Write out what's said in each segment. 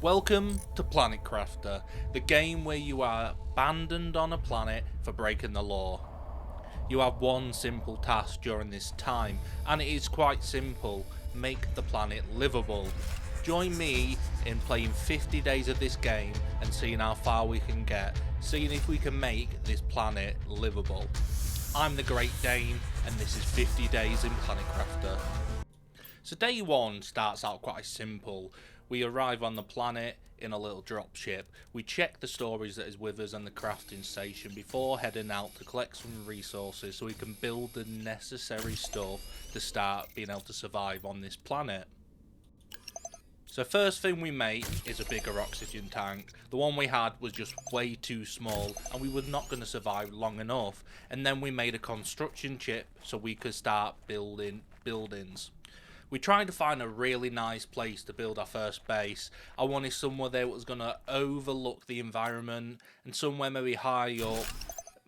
Welcome to Planet Crafter, the game where you are abandoned on a planet for breaking the law. You have one simple task during this time, and it is quite simple: make the planet livable. Join me in playing 50 days of this game and seeing how far we can get, seeing if we can make this planet livable. I'm the Great Dane, and this is 50 days in Planet Crafter. So day one starts out quite simple. We arrive on the planet in a little dropship. We check the storage that is with us and the crafting station before heading out to collect some resources so we can build the necessary stuff to start being able to survive on this planet. So first thing we make is a bigger oxygen tank. The one we had was just way too small and we were not going to survive long enough. And then we made a construction chip so we could start building buildings. We tried to find a really nice place to build our first base. I wanted somewhere there that was going to overlook the environment and somewhere maybe high up.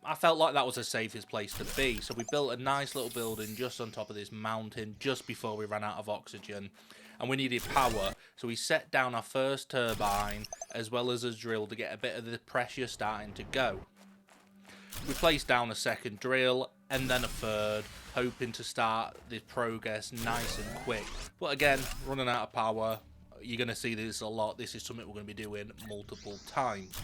I felt like that was the safest place to be, so we built a nice little building just on top of this mountain just before we ran out of oxygen. And we needed power, so we set down our first turbine as well as a drill to get a bit of the pressure starting to go. We placed down a second drill and then a third, hoping to start this progress nice and quick. But again, running out of power. You're going to see this a lot. This is something we're going to be doing multiple times.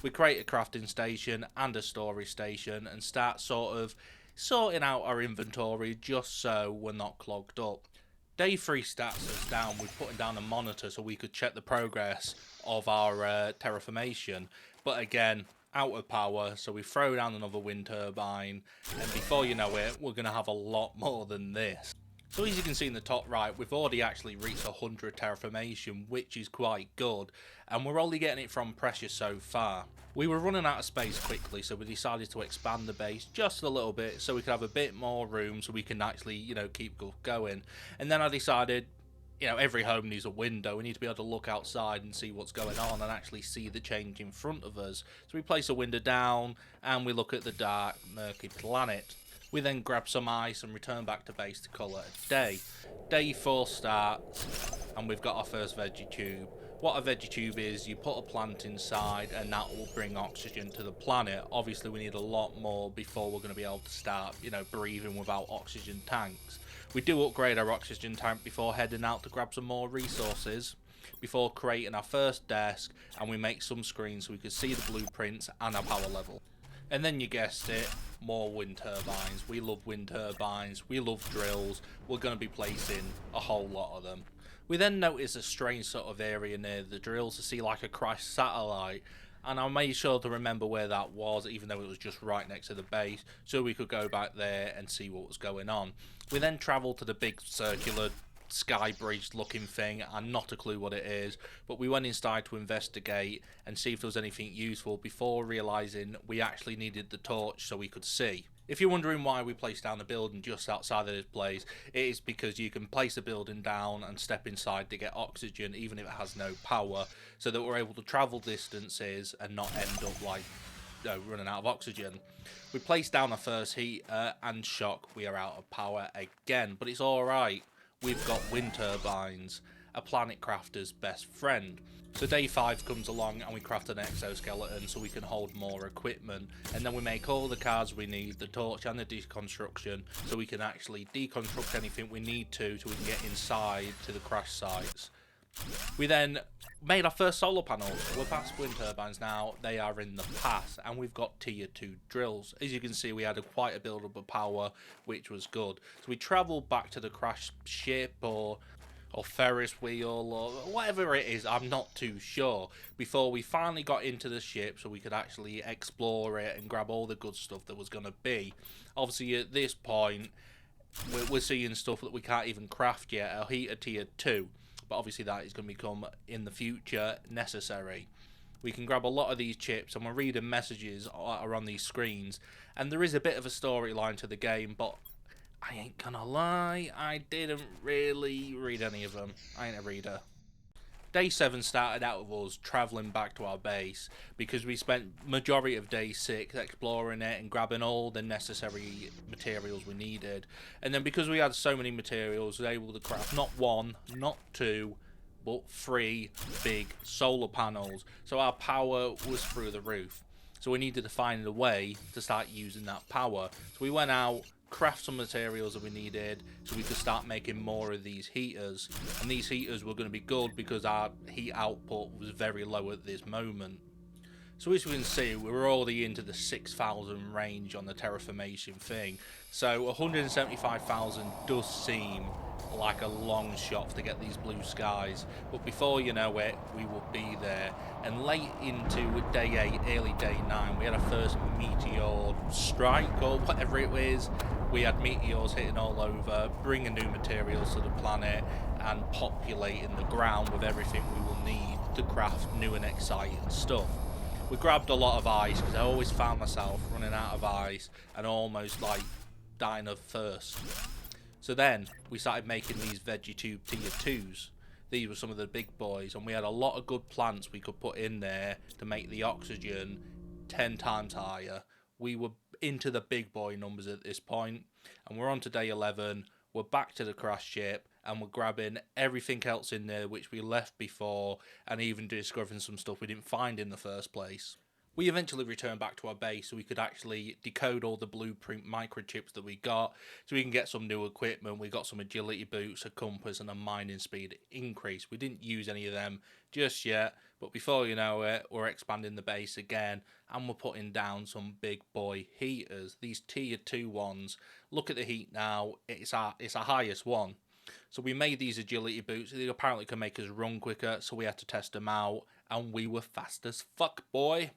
We create a crafting station and a storage station and start sort of sorting out our inventory just so we're not clogged up. Day 3 starts us down with putting down a monitor so we could check the progress of our terraformation. But again, out of power, so we throw down another wind turbine, and before you know it, we're going to have a lot more than this. So as you can see in the top right, we've already actually reached 100 terraformation, which is quite good, and we're only getting it from pressure so far. We were running out of space quickly, so we decided to expand the base just a little bit so we could have a bit more room so we can actually, keep going. And then I decided, every home needs a window. We need to be able to look outside and see what's going on and actually see the change in front of us. So we place a window down and we look at the dark, murky planet. We then grab some ice and return back to base to call it a day. Day 4 starts and we've got our first veggie tube. What a veggie tube is, you put a plant inside and that will bring oxygen to the planet. Obviously we need a lot more before we're going to be able to start, breathing without oxygen tanks. We do upgrade our oxygen tank before heading out to grab some more resources, before creating our first desk, and we make some screens so we can see the blueprints and our power level. And then you guessed it, more wind turbines. We love wind turbines, we love drills, we're going to be placing a whole lot of them. We then notice a strange sort of area near the drills to see like a crashed satellite, and I made sure to remember where that was, even though it was just right next to the base, so we could go back there and see what was going on. We then travelled to the big circular sky bridge looking thing, and not a clue what it is, but we went inside to investigate and see if there was anything useful before realising we actually needed the torch so we could see. If you're wondering why we placed down a building just outside of this place, it is because you can place a building down and step inside to get oxygen even if it has no power, so that we're able to travel distances and not end up like running out of oxygen. We placed down our first heater and shock, we are out of power again, but it's alright. We've got wind turbines, a planet crafter's best friend. So day 5 comes along and we craft an exoskeleton so we can hold more equipment, and then we make all the cards we need, the torch and the deconstruction, so we can actually deconstruct anything we need to so we can get inside to the crash sites. We then made our first solar panels. We're past wind turbines now, they are in the past, and we've got tier 2 drills. As you can see, we had quite a build up of power, which was good. So we travelled back to the crashed ship or Ferris wheel or whatever it is, I'm not too sure, before we finally got into the ship so we could actually explore it and grab all the good stuff that was going to be. Obviously at this point we're seeing stuff that we can't even craft yet. Our heater tier 2, but obviously that is going to become in the future necessary. We can grab a lot of these chips and we're reading messages are on these screens, and there is a bit of a storyline to the game, but I ain't gonna lie, I didn't really read any of them. I ain't a reader. Day 7 started out with us travelling back to our base because we spent majority of day 6 exploring it and grabbing all the necessary materials we needed. And then because we had so many materials, we were able to craft not 1, not 2, but 3 big solar panels. So our power was through the roof. So we needed to find a way to start using that power. So we went out, craft some materials that we needed so we could start making more of these heaters. And these heaters were going to be good because our heat output was very low at this moment. So as you can see, we were already into the 6,000 range on the terraformation thing. So 175,000 does seem like a long shot to get these blue skies. But before you know it, we will be there. And late into day 8, early day 9, we had our first meteor strike or whatever it is. We had meteors hitting all over, bringing new materials to the planet and populating the ground with everything we will need to craft new and exciting stuff. We grabbed a lot of ice because I always found myself running out of ice and almost like dying of thirst. So then we started making these VeggieTube tier 2s. These were some of the big boys, and we had a lot of good plants we could put in there to make the oxygen 10 times higher. We were into the big boy numbers at this point, and we're on to day 11. We're back to the crash ship, and we're grabbing everything else in there which we left before, and even discovering some stuff we didn't find in the first place. We eventually returned back to our base so we could actually decode all the blueprint microchips that we got so we can get some new equipment. We got some agility boots, a compass, and a mining speed increase. We didn't use any of them just yet, but before you know it, we're expanding the base again and we're putting down some big boy heaters. These tier 2 ones, look at the heat now, it's our highest one. So we made these agility boots. They apparently can make us run quicker, so we had to test them out, and we were fast as fuck, boy.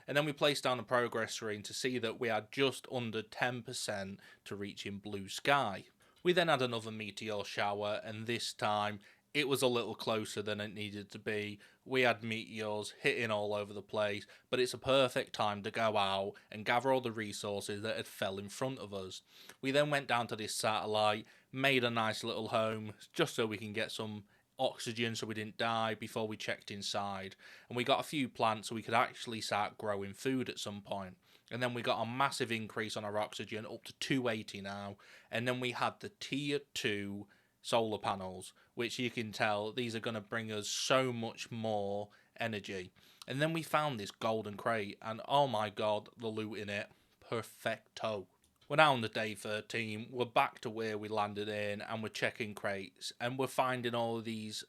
And then we placed down a progress screen to see that we had just under 10% to reaching blue sky. We then had another meteor shower, and this time it was a little closer than it needed to be. We had meteors hitting all over the place, but it's a perfect time to go out and gather all the resources that had fell in front of us. We then went down to this satellite, made a nice little home just so we can get some oxygen so we didn't die before we checked inside, and we got a few plants so we could actually start growing food at some point. And then we got a massive increase on our oxygen up to 280 now, and then we had the tier 2 solar panels, which you can tell these are going to bring us so much more energy. And then we found this golden crate, and oh my god, the loot in it, perfecto. We're now on the day 13, we're back to where we landed in, and we're checking crates, and we're finding all of these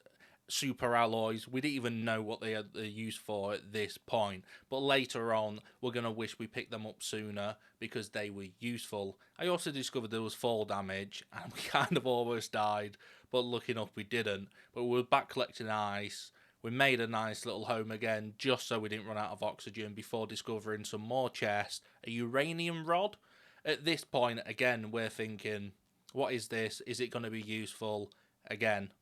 super alloys. We didn't even know what they're used for at this point, but later on we're going to wish we picked them up sooner because they were useful. I also discovered there was fall damage, and we kind of almost died, but looking up we didn't. But we were back collecting ice. We made a nice little home again just so we didn't run out of oxygen before discovering some more chests, a uranium rod. At this point, again, we're thinking, what is this? Is it going to be useful? Again,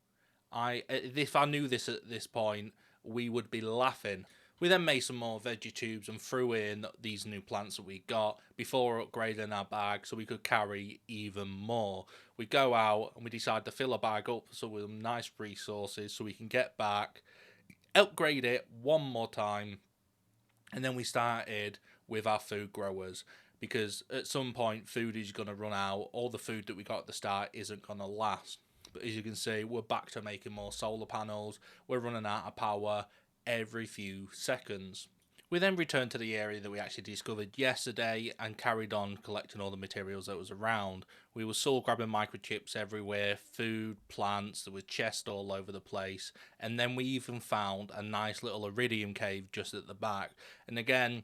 if I knew this at this point, we would be laughing. We then made some more veggie tubes and threw in these new plants that we got before upgrading our bag so we could carry even more. We go out and we decide to fill a bag up so with some nice resources so we can get back, upgrade it one more time, and then we started with our food growers because at some point food is going to run out. All the food that we got at the start isn't going to last. But as you can see, we're back to making more solar panels. We're running out of power every few seconds. We then returned to the area that we actually discovered yesterday and carried on collecting all the materials that was around. We were still grabbing microchips everywhere, food, plants, there was chests all over the place, and then we even found a nice little iridium cave just at the back. And again,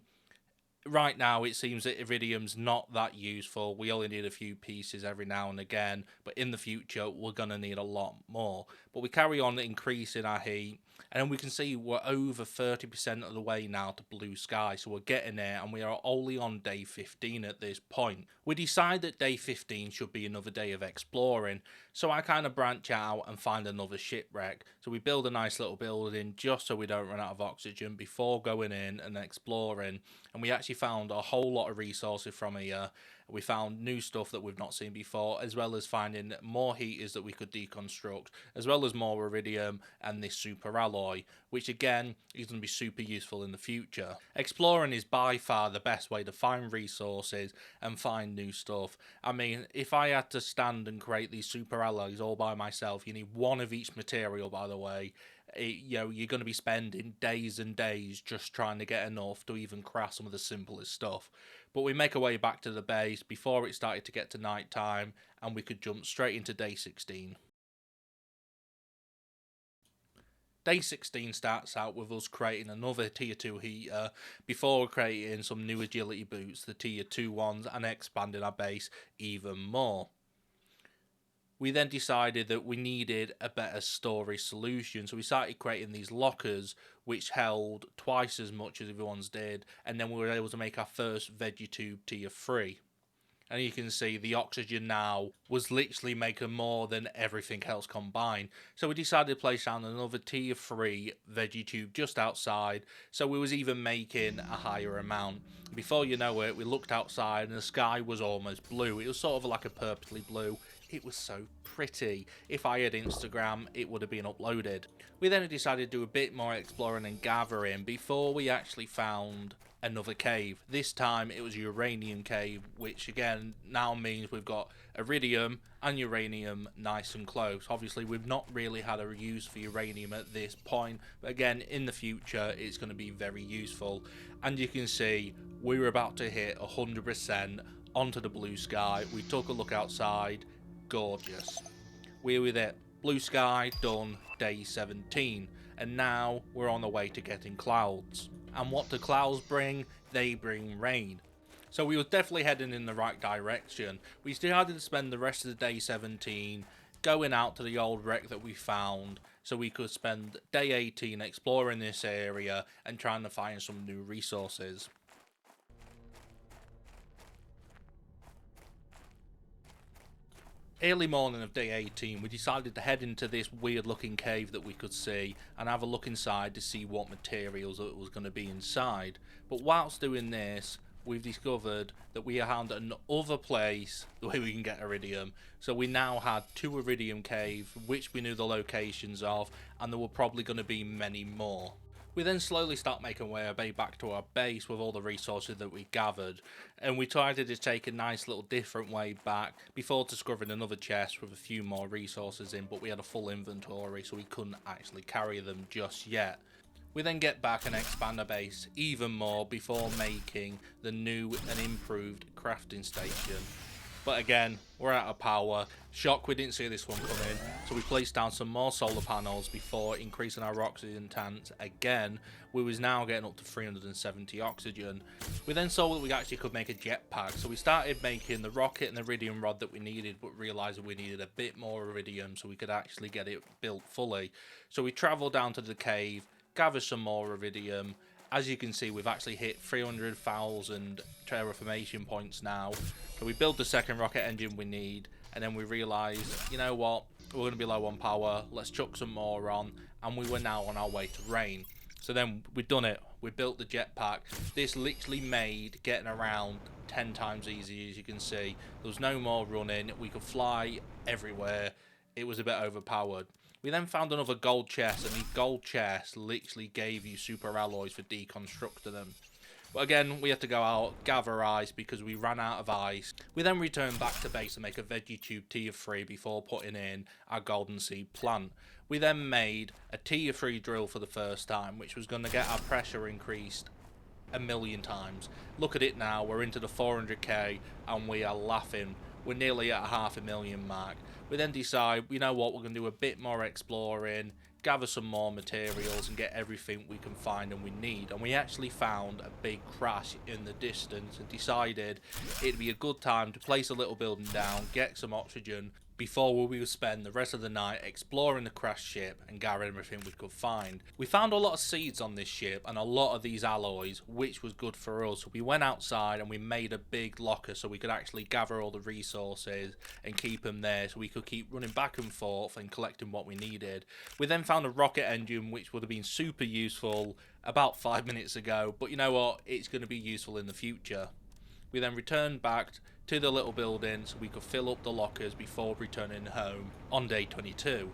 right now it seems that iridium's not that useful. We only need a few pieces every now and again, but in the future we're going to need a lot more. But we carry on increasing our heat, and we can see we're over 30% of the way now to blue sky, so we're getting there, and we are only on day 15 at this point. We decide that day 15 should be another day of exploring, so I kind of branch out and find another shipwreck. So we build a nice little building just so we don't run out of oxygen before going in and exploring, and we actually found a whole lot of resources from here. We found new stuff that we've not seen before, as well as finding more heaters that we could deconstruct, as well as more iridium and this super alloy, which again is going to be super useful in the future. Exploring is by far the best way to find resources and find new stuff. I mean, if I had to stand and create these super alloys all by myself, you need one of each material, by the way. You're going to be spending days and days just trying to get enough to even craft some of the simplest stuff. But we make our way back to the base before it started to get to night time, and we could jump straight into day 16. Day 16 starts out with us creating another tier 2 heater before creating some new agility boots, the tier 2 ones, and expanding our base even more. We then decided that we needed a better storage solution, so we started creating these lockers which held twice as much as everyone's did, and then we were able to make our first VeggieTube tier 3. And you can see the oxygen now was literally making more than everything else combined. So we decided to place down another tier 3 VeggieTube just outside, so we was even making a higher amount. Before you know it, we looked outside and the sky was almost blue. It was sort of like a purpley blue. It was so pretty. If I had Instagram, it would have been uploaded. We then decided to do a bit more exploring and gathering before we actually found another cave. This time it was a uranium cave, which again now means we've got iridium and uranium nice and close. Obviously we've not really had a use for uranium at this point, but again in the future it's going to be very useful. And you can see we were about to hit 100% onto the blue sky. We took a look outside. Gorgeous. We're with it. Blue sky done, day 17, and now we're on the way to getting clouds. And what do clouds bring? They bring rain. So we were definitely heading in the right direction. We decided to spend the rest of the day 17 going out to the old wreck that we found, so we could spend day 18 exploring this area and trying to find some new resources. Early morning of day 18, we decided to head into this weird looking cave that we could see and have a look inside to see what materials it was going to be inside. But whilst doing this, we've discovered that we found another place where we can get iridium. So we now had 2 iridium caves, which we knew the locations of, and there were probably going to be many more. We then slowly start making our way back to our base with all the resources that we gathered, and we tried to just take a nice little different way back before discovering another chest with a few more resources in, but we had a full inventory so we couldn't actually carry them just yet. We then get back and expand our base even more before making the new and improved crafting station. But again, we're out of power. Shock we didn't see this one coming, so we placed down some more solar panels before increasing our oxygen tanks. Again, we was now getting up to 370 oxygen. We then saw that we actually could make a jetpack, so we started making the rocket and the iridium rod that we needed, but realised that we needed a bit more iridium so we could actually get it built fully. So we travelled down to the cave, gathered some more iridium. As you can see, we've actually hit 300,000 terraformation points now. So we build the second rocket engine we need, and then we realised, you know what, we're going to be low on power, let's chuck some more on, and we were now on our way to rain. So then we've done it, we built the jetpack. This literally made getting around 10 times easier, as you can see. There was no more running, we could fly everywhere, it was a bit overpowered. We then found another gold chest, and the gold chest literally gave you super alloys for deconstructing them. But again, we had to go out, gather ice because we ran out of ice. We then returned back to base to make a VeggieTube tier 3 before putting in our golden seed plant. We then made a tier 3 drill for the first time, which was going to get our pressure increased 1,000,000 times. Look at it now, we're into the 400k and we are laughing. We're nearly at a 500,000 mark. We then decide, you know what, we're going to do a bit more exploring, gather some more materials and get everything we can find and we need. And we actually found a big crash in the distance and decided it'd be a good time to place a little building down, get some oxygen, before we would spend the rest of the night exploring the crashed ship and gathering everything we could find. We found a lot of seeds on this ship and a lot of these alloys, which was good for us. So we went outside and we made a big locker so we could actually gather all the resources and keep them there so we could keep running back and forth and collecting what we needed. We then found a rocket engine, which would have been super useful about 5 minutes ago, but you know what, it's going to be useful in the future. We then returned back to the little building so we could fill up the lockers before returning home on day 22.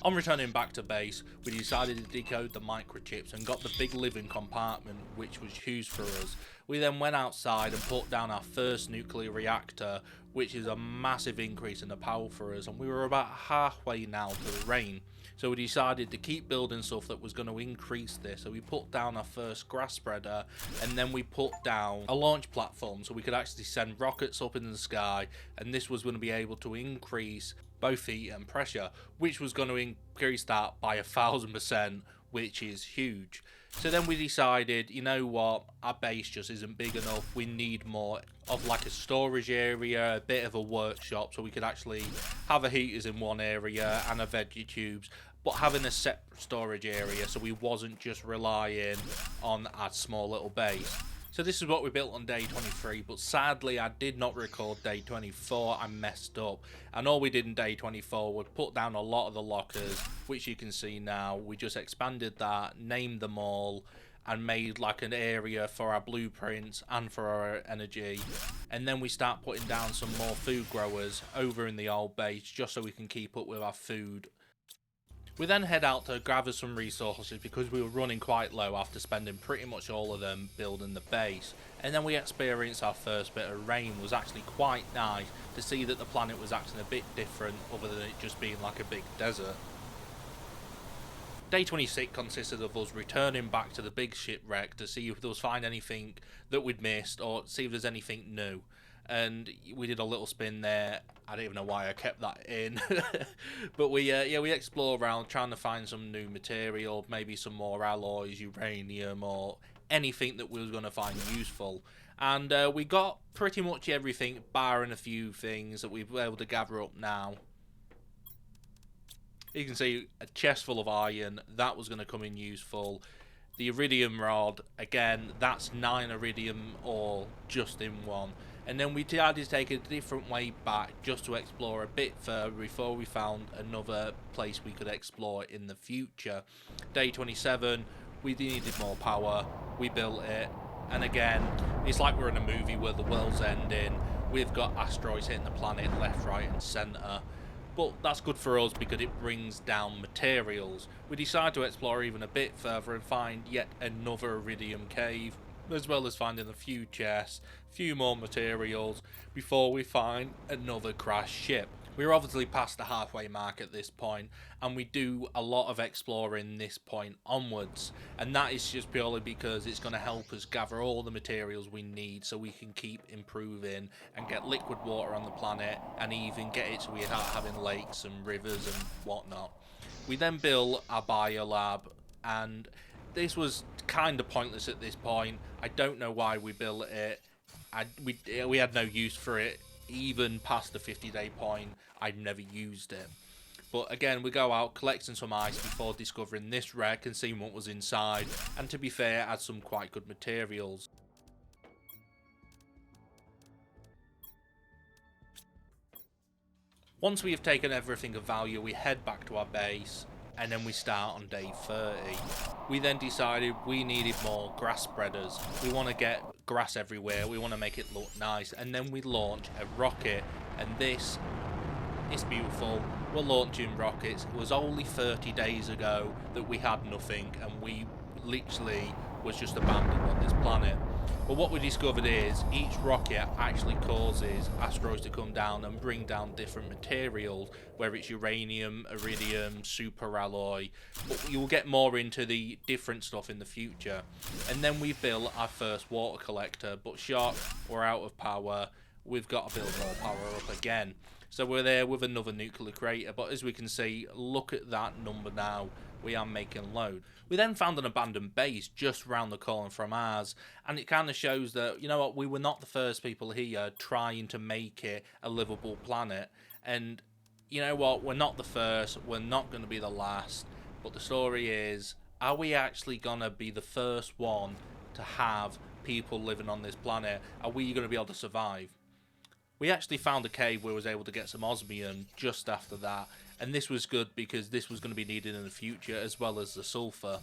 On returning back to base, we decided to decode the microchips and got the big living compartment, which was huge for us. We then went outside and put down our first nuclear reactor, which is a massive increase in the power for us, and we were about halfway now to the rain. So we decided to keep building stuff that was going to increase this. So we put down our first grass spreader, and then we put down a launch platform so we could actually send rockets up in the sky, and this was going to be able to increase both heat and pressure, which was going to increase that by 1,000%, which is huge. So then we decided, you know what, our base just isn't big enough. We need more of like a storage area, a bit of a workshop, so we could actually have a heaters in one area and a veggie tubes, but having a separate storage area so we wasn't just relying on our small little base. So this is what we built on day 23, but sadly I did not record day 24, I messed up. And all we did in day 24 was put down a lot of the lockers, which you can see now. We just expanded that, named them all, and made like an area for our blueprints and for our energy. And then we start putting down some more food growers over in the old base, just so we can keep up with our food. We then head out to gather some resources because we were running quite low after spending pretty much all of them building the base. And then we experienced our first bit of rain. It was actually quite nice to see that the planet was acting a bit different other than it just being like a big desert. Day 26 consisted of us returning back to the big shipwreck to see if there was find anything that we'd missed or see if there's anything new. And we did a little spin there. I don't even know why I kept that in. But we explore around trying to find some new material, maybe some more alloys, uranium, or anything that we was going to find useful. And we got pretty much everything, barring a few things that we've been able to gather up now. You can see a chest full of iron, that was going to come in useful. The iridium rod, again, that's 9 iridium ore just in one. And then we decided to take a different way back just to explore a bit further before we found another place we could explore in the future. Day 27, we needed more power, we built it, and again, it's like we're in a movie where the world's ending, we've got asteroids hitting the planet left, right and centre. But that's good for us because it brings down materials. We decide to explore even a bit further and find yet another iridium cave, as well as finding a few chests, a few more materials, before we find another crashed ship. We're obviously past the halfway mark at this point, and we do a lot of exploring this point onwards, and that is just purely because it's going to help us gather all the materials we need so we can keep improving and get liquid water on the planet, and even get it so we start having lakes and rivers and whatnot. We then build our biolab, and this was kind of pointless at this point. I don't know why we built it. We had no use for it. Even past the 50-day point, I'd never used it. But again, we go out collecting some ice before discovering this wreck and seeing what was inside, and to be fair, had some quite good materials. Once we have taken everything of value, we head back to our base, and then we start on day 30. We then decided we needed more grass spreaders. We want to get grass everywhere, we want to make it look nice, and then we launch a rocket, and this is beautiful. We're launching rockets. It was only 30 days ago that we had nothing, and we literally was just abandoned on this planet. But what we discovered is each rocket actually causes asteroids to come down and bring down different materials, whether it's uranium, iridium, super alloy, but you'll get more into the different stuff in the future. And then we built our first water collector, but shock, we're out of power, we've got to build more power up again. So we're there with another nuclear crater, but as we can see, look at that number now, we are making load. We then found an abandoned base just round the corner from ours, and it kind of shows that, you know what, we were not the first people here trying to make it a livable planet, and you know what, we're not the first, we're not going to be the last, but the story is, are we actually going to be the first one to have people living on this planet? Are we going to be able to survive? We actually found a cave where we was able to get some osmium just after that, and this was good because this was going to be needed in the future as well as the sulfur.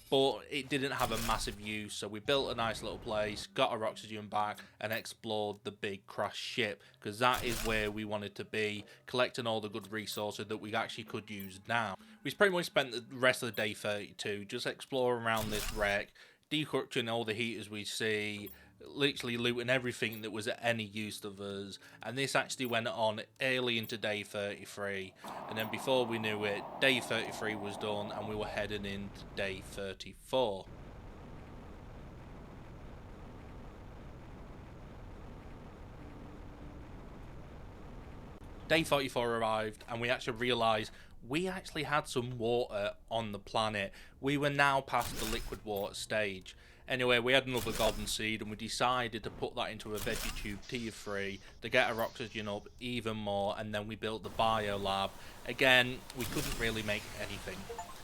But it didn't have a massive use, so we built a nice little place, got our oxygen back, and explored the big crashed ship, because that is where we wanted to be, collecting all the good resources that we actually could use now. We pretty much spent the rest of the day 32 just exploring around this wreck, decrypting all the heaters we see, literally looting everything that was at any use of us, and this actually went on early into day 33, and then before we knew it, day 33 was done and we were heading into day 34. Day 44 arrived and we actually realised we actually had some water on the planet. We were now past the liquid water stage. Anyway, we had another golden seed and we decided to put that into a veggie tube tier 3 to get our oxygen up even more, and then we built the bio lab. Again, we couldn't really make anything.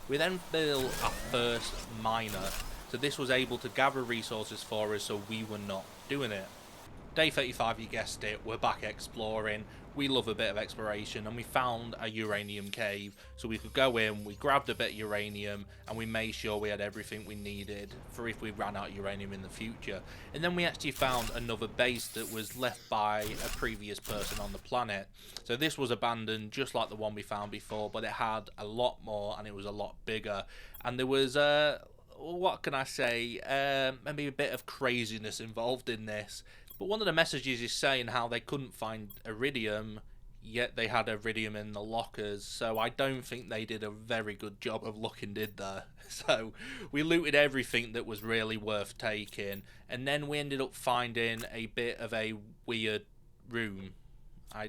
We then built our first miner, so this was able to gather resources for us so we were not doing it. Day 35, you guessed it, we're back exploring. We love a bit of exploration, and we found a uranium cave, so we could go in, we grabbed a bit of uranium, and we made sure we had everything we needed for if we ran out of uranium in the future. And then we actually found another base that was left by a previous person on the planet. So this was abandoned just like the one we found before, but it had a lot more and it was a lot bigger. And there was what can I say, maybe a bit of craziness involved in this. But one of the messages is saying how they couldn't find iridium, yet they had iridium in the lockers. So I don't think they did a very good job of looking, did they? So we looted everything that was really worth taking, and then we ended up finding a bit of a weird room. I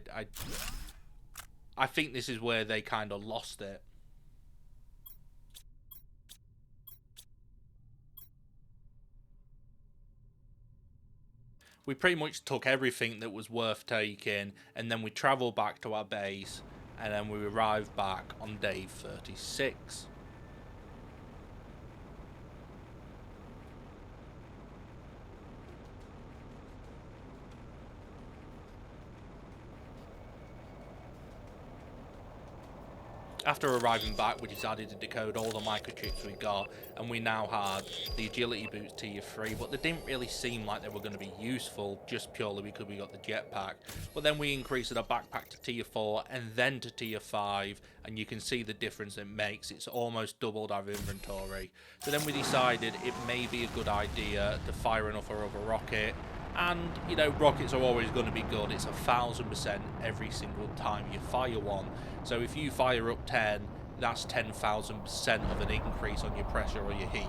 think this is where they kind of lost it. We pretty much took everything that was worth taking, and then we travelled back to our base, and then we arrived back on day 36. After arriving back, we decided to decode all the microchips we got, and we now had the agility boots tier 3, but they didn't really seem like they were going to be useful, just purely because we got the jetpack. But then we increased our backpack to tier 4 and then to tier 5, and you can see the difference it makes. It's almost doubled our inventory. So then we decided it may be a good idea to fire off our other rocket. And, you know, rockets are always going to be good. It's 1000% every single time you fire one. So if you fire up 10, that's 10,000% of an increase on your pressure or your heat.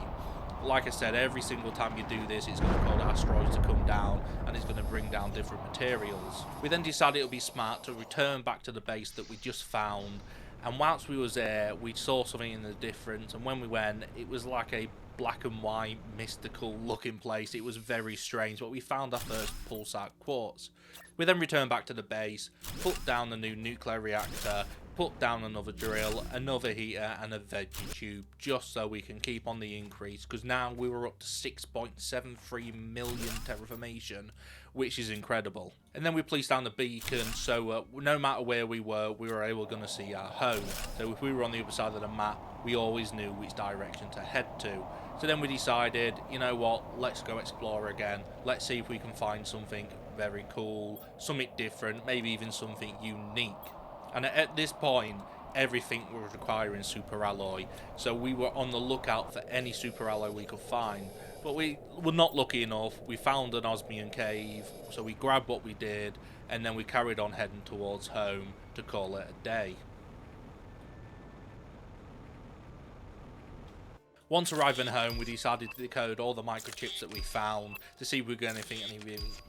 Like I said, every single time you do this, it's going to cause asteroids to come down, and it's going to bring down different materials. We then decided it would be smart to return back to the base that we just found. And whilst we was there, we saw something in the difference, and when we went, it was like a black and white, mystical looking place. It was very strange, but we found our first pulsar quartz. We then returned back to the base, put down the new nuclear reactor, put down another drill, another heater, and a veggie tube, just so we can keep on the increase, because now we were up to 6.73 million terraformation, which is incredible. And then we placed down the beacon, so no matter where we were able to see our home. So if we were on the other side of the map, we always knew which direction to head to. So then we decided, you know what, let's go explore again. Let's see if we can find something very cool, something different, maybe even something unique. And at this point, everything was requiring super alloy, so we were on the lookout for any super alloy we could find. But we were not lucky enough. We found an osmium cave, so we grabbed what we did, and then we carried on heading towards home to call it a day. Once arriving home, we decided to decode all the microchips that we found to see if we got anything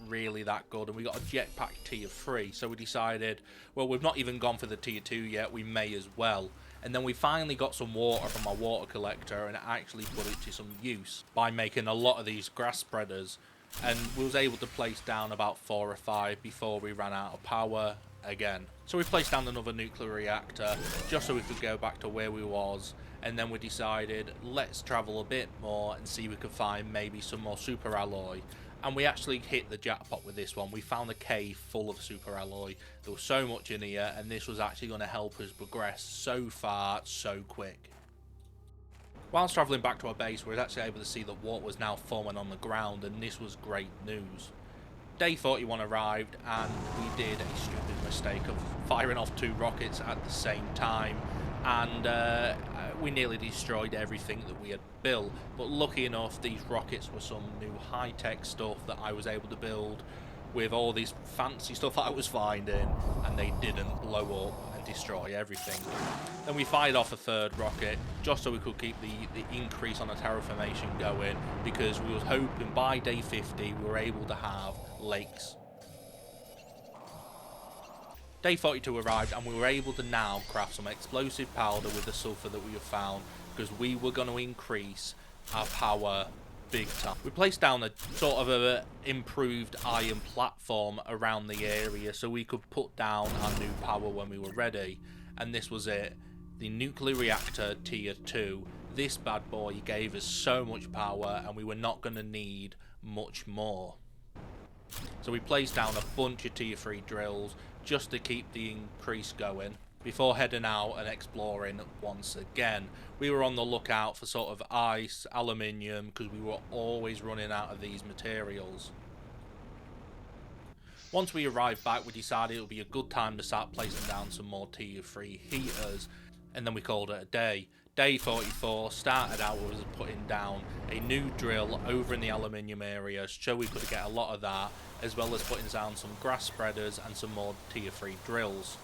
really that good, and we got a jetpack tier 3, so we decided, well, we've not even gone for the tier 2 yet, we may as well. And then we finally got some water from our water collector and actually put it to some use by making a lot of these grass spreaders, and we was able to place down about 4 or 5 before we ran out of power again. So we placed down another nuclear reactor just so we could go back to where we was, and then we decided let's travel a bit more and see if we could find maybe some more super alloy. And we actually hit the jackpot with this one. We found a cave full of super alloy. There was so much in here, and this was actually going to help us progress so far, so quick. Whilst travelling back to our base, we were actually able to see that water was now forming on the ground, and this was great news. Day 41 arrived, and we did a stupid mistake of firing off 2 rockets at the same time, and we nearly destroyed everything that we had built. But lucky enough, these rockets were some new high-tech stuff that I was able to build with all these fancy stuff I was finding, and they didn't blow up and destroy everything. Then we fired off a 3rd rocket just so we could keep the increase on the terraformation going, because we was hoping by day 50 we were able to have lakes. Day 42 arrived, and we were able to now craft some explosive powder with the sulfur that we have found, because we were going to increase our power big time. We placed down a sort of a improved iron platform around the area so we could put down our new power when we were ready, and this was it. The nuclear reactor tier 2. This bad boy gave us so much power, and we were not going to need much more. So we placed down a bunch of tier 3 drills just to keep the increase going before heading out and exploring once again. We were on the lookout for sort of ice, aluminium, because we were always running out of these materials. Once we arrived back, we decided it would be a good time to start placing down some more tier 3 heaters, and then we called it a day. Day 44 started out with us putting down a new drill over in the aluminium area so we could get a lot of that, as well as putting down some grass spreaders and some more tier 3 drills.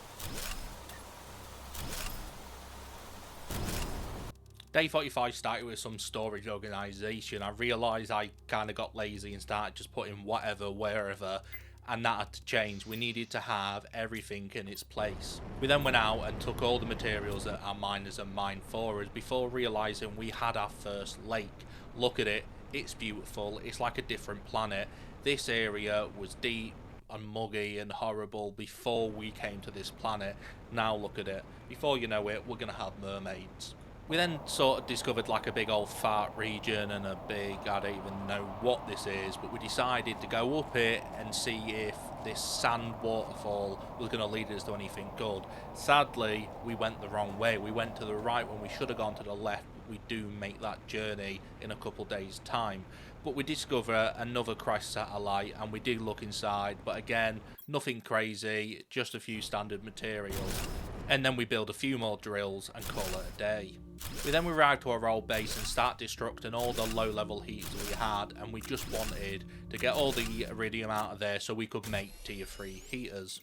Day 45 started with some storage organisation. I realised I kind of got lazy and started just putting whatever, wherever, and that had to change. We needed to have everything in its place. We then went out and took all the materials that our miners had mined for us before realising we had our first lake. Look at it, it's beautiful, it's like a different planet. This area was deep and muggy and horrible before we came to this planet. Now look at it. Before you know it, we're going to have mermaids. We then sort of discovered like a big old fart region and a big, I don't even know what this is, but we decided to go up it and see if this sand waterfall was going to lead us to anything good. Sadly, we went the wrong way. We went to the right when we should have gone to the left. We do make that journey in a couple days' time. But we discover another crashed satellite, and we did look inside, but again, nothing crazy, just a few standard materials. And then we build a few more drills and call it a day. We then arrived to our old base and start destructing all the low level heaters we had, and we just wanted to get all the iridium out of there so we could make tier 3 heaters.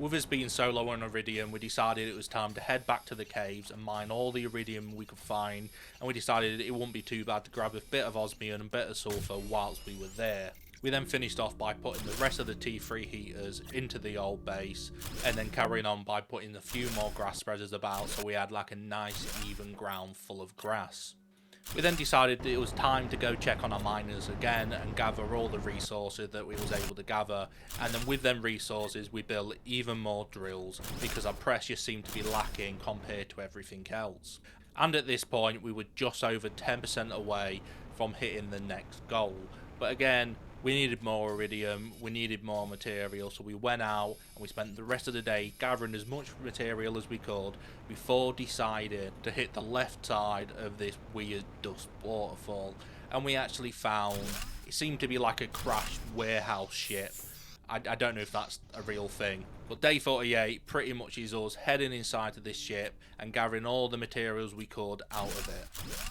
With us being so low on iridium, we decided it was time to head back to the caves and mine all the iridium we could find, and we decided it wouldn't be too bad to grab a bit of osmium and a bit of sulfur whilst we were there. We then finished off by putting the rest of the T3 heaters into the old base, and then carrying on by putting a few more grass spreaders about so we had like a nice even ground full of grass. We then decided that it was time to go check on our miners again and gather all the resources that we was able to gather, and then with them resources we built even more drills because our pressure seemed to be lacking compared to everything else. And at this point we were just over 10% away from hitting the next goal, but again we needed more iridium, we needed more material, so we went out and we spent the rest of the day gathering as much material as we could before deciding to hit the left side of this weird dust waterfall. And we actually found, it seemed to be like a crashed warehouse ship. I don't know if that's a real thing, but day 48 pretty much is us heading inside of this ship and gathering all the materials we could out of it.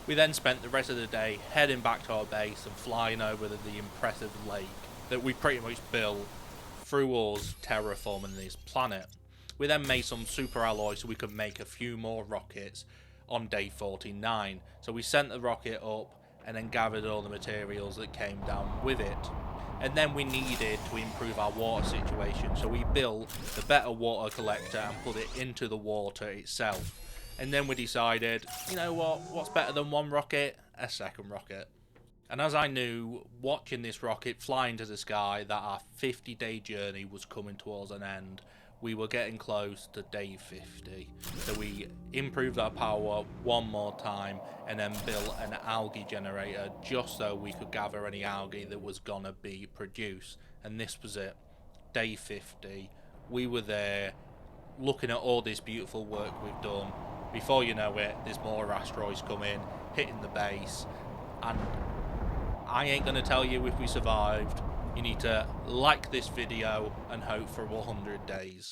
We then spent the rest of the day heading back to our base and flying over the impressive lake that we pretty much built through us terraforming this planet. We then made some super alloy so we could make a few more rockets on day 49. So we sent the rocket up and then gathered all the materials that came down with it. And then we needed to improve our water situation, so we built the better water collector and put it into the water itself. And then we decided, you know what? What's better than one rocket? A second rocket. And as I knew, watching this rocket fly into the sky, that our 50-day journey was coming towards an end, we were getting close to day 50. So we improved our power one more time and then built an algae generator just so we could gather any algae that was gonna be produced. And this was it. Day 50. We were there looking at all this beautiful work we've done. Before you know it, there's more asteroids coming, hitting the base, and I ain't gonna tell you if we survived. You need to like this video and hope for 100 days.